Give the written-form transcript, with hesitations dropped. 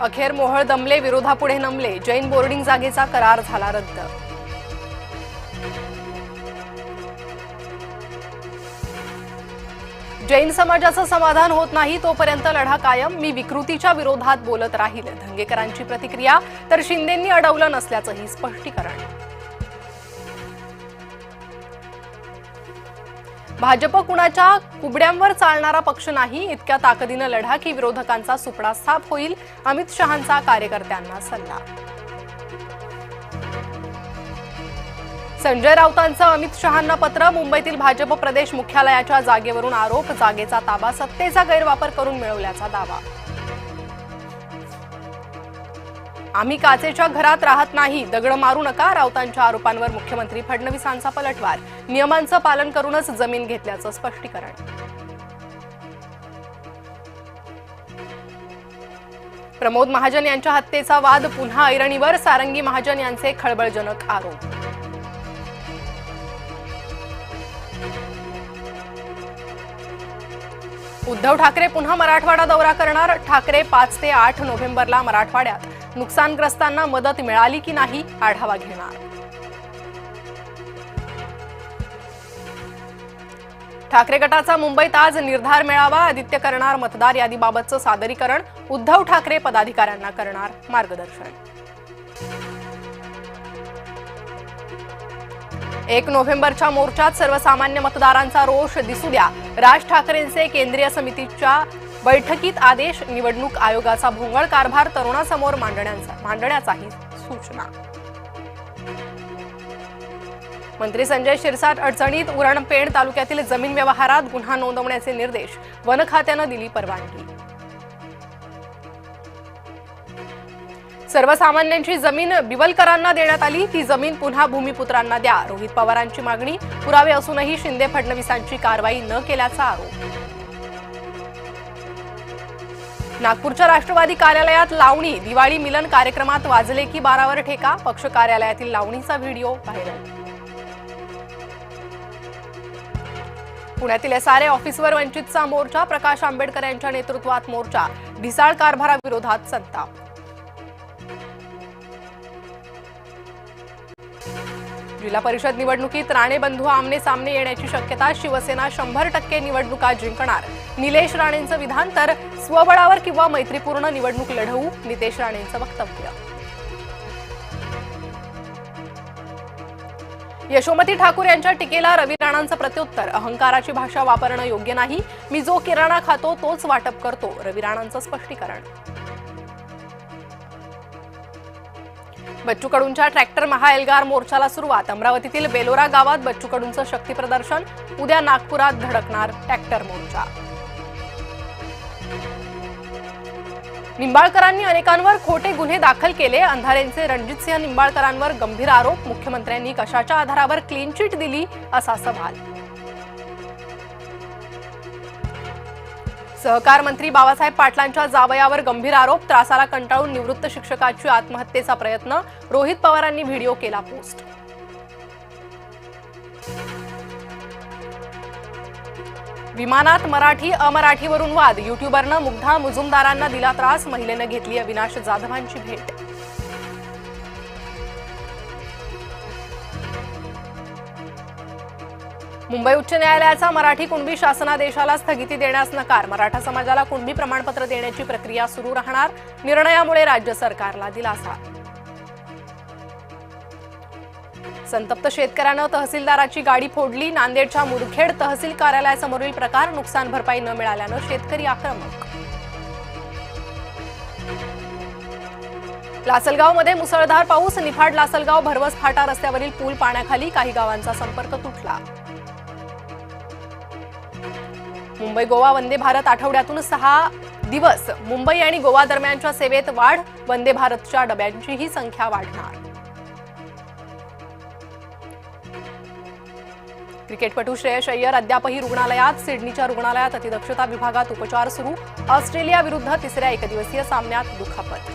अखेर मोहोळ दमले, विरोधापुढे नमले, जैन बोर्डिंग जागेचा करार झाला रद्द. जैन समाजाचं समाधान होत नाही तोपर्यंत लढा कायम, मी विकृतीच्या विरोधात बोलत राहील. धंगेकरांची प्रतिक्रिया. तर शिंदेंनी अडवलं नसल्याचंही स्पष्टीकरण. भाजप कुणाच्या कुबड्यांवर चालणारा पक्ष नाही, इतक्या ताकदीनं लढा की विरोधकांचा सुपडा साफ होईल. अमित शहांचा कार्यकर्त्यांना सल्ला. संजय राऊतांचं अमित शहांना पत्र. मुंबईतील भाजप प्रदेश मुख्यालयाच्या जागेवरून आरोप. जागेचा ताबा सत्तेचा गैरवापर करून मिळवल्याचा दावा. आम्ही काचेच्या घरात राहत नाही, दगड मारू नका. राऊतांच्या आरोपांवर मुख्यमंत्री फडणवीसांचा पलटवार. नियमांचं पालन करूनच जमीन घेतल्याचं स्पष्टीकरण. प्रमोद महाजन यांच्या हत्येचा वाद पुन्हा ऐरणीवर. सारंगी महाजन यांचे खळबळजनक आरोप. उद्धव ठाकरे पुन्हा मराठवाडा दौरा करणार. ठाकरे 5 ते 8 नोव्हेंबरला मराठवाड्यात. नुकसानग्रस्तांना मदत मिळाली की नाही आढावा घेणार. ठाकरे गटाचा मुंबईत आज निर्धार मेळावा. आदित्य करणार मतदार यादीबाबतचं सादरीकरण. उद्धव ठाकरे पदाधिकाऱ्यांना करणार मार्गदर्शन. 1 नोव्हेंबरच्या मोर्चात सर्वसामान्य मतदारांचा रोष दिसू द्या. राज ठाकरेंचे केंद्रीय समितीच्या बैठकीत आदेश. निवडणूक आयोगाचा भोंगळ कारभार तरुणासमोर मांडण्याचाही सूचना. मंत्री संजय शिरसाट अडचणीत. उरण पेण तालुक्यातील जमीन व्यवहारात गुन्हा नोंदवण्याचे निर्देश. वन खात्यानं दिली परवानगी. सर्वसामान्यांची जमीन बिवलकरांना देण्यात आली. ती जमीन पुन्हा भूमिपुत्रांना द्या. रोहित पवारांची मागणी. पुरावे असूनही शिंदे फडणवीसांची कारवाई न केल्याचा आरोप. नागपूरच्या राष्ट्रवादी कार्यालयात लावणी. दिवाळी मिलन कार्यक्रमात वाजले की 12वर ठेका. पक्ष कार्यालयातील लावणीचा व्हिडिओ व्हायरल. पुण्यातील एसआरए ऑफिसवर वंचितचा मोर्चा. प्रकाश आंबेडकर यांच्या नेतृत्वात मोर्चा. ढिसाळ कारभाराविरोधात संताप. जिल्हा परिषद निवडणुकीत राणे बंधू आमने सामने येण्याची शक्यता. शिवसेना 100% निवडणुका जिंकणार. निलेश राणेंचं विधान. तर स्वबळावर किंवा मैत्रीपूर्ण निवडणूक लढवू. नितेश राणेंचं वक्तव्य. यशोमती ठाकूर यांच्या टीकेला रवी राणांचं प्रत्युत्तर. अहंकाराची भाषा वापरणं योग्य नाही. मी जो किराणा खातो तोच वाटप करतो. रवी राणांचं स्पष्टीकरण. बच्चू कडूंच्या ट्रॅक्टर महाएल्गार मोर्चाला सुरुवात. अमरावतीतील बेलोरा गावात बच्चू कडूंचं शक्ती प्रदर्शन. उद्या नागपुरात धडकणार ट्रॅक्टर मोर्चा. निंबाळकरांनी अनेकांवर खोटे गुन्हे दाखल केले. अंधारेंचे रणजितसिंह निंबाळकरांवर गंभीर आरोप. मुख्यमंत्र्यांनी कशाच्या आधारावर क्लीन चिट दिली असा सवाल. सहकार मंत्री बाबासाहेब पाटलांच्या जावयावर गंभीर आरोप. त्रासाला कंटाळून निवृत्त शिक्षकाची आत्महत्येचा प्रयत्न. रोहित पवारांनी व्हिडिओ केला पोस्ट. विमानात मराठी अमराठीवरून वाद. युट्यूबरनं मुग्धा मुजुमदारांना दिला त्रास. महिलेनं घेतली अविनाश जाधवांची भेट. मुंबई उच्च न्यायालयाचा मराठी कुणबी शासनादेशाला स्थगिती देण्यास नकार. मराठा समाजाला कुणबी प्रमाणपत्र देण्याची प्रक्रिया सुरू राहणार. निर्णयामुळे राज्य सरकारला दिलासा. संतप्त शेतकऱ्यानं तहसीलदाराची गाडी फोडली. नांदेडच्या मुदखेड तहसील कार्यालयासमोरील प्रकार. नुकसान भरपाई न मिळाल्यानं शेतकरी आक्रमक. लासलगावमध्ये मुसळधार पाऊस. निफाड लासलगाव भरवस फाटा रस्त्यावरील पूल पाण्याखाली. काही गावांचा संपर्क तुटला. मुंबई गोवा वंदे भारत आठवड्यातून 6 दिवस. मुंबई आणि गोवा दरम्यानच्या सेवेत वाढ. वंदे भारतच्या डब्यांचीही संख्या वाढणार. क्रिकेटपटू श्रेयस अय्यर अद्यापही रुग्णालयात. सिडनीच्या रुग्णालयात अतिदक्षता विभागात उपचार सुरू. ऑस्ट्रेलिया विरुद्ध 3ऱ्या एकदिवसीय सामन्यात दुखापत.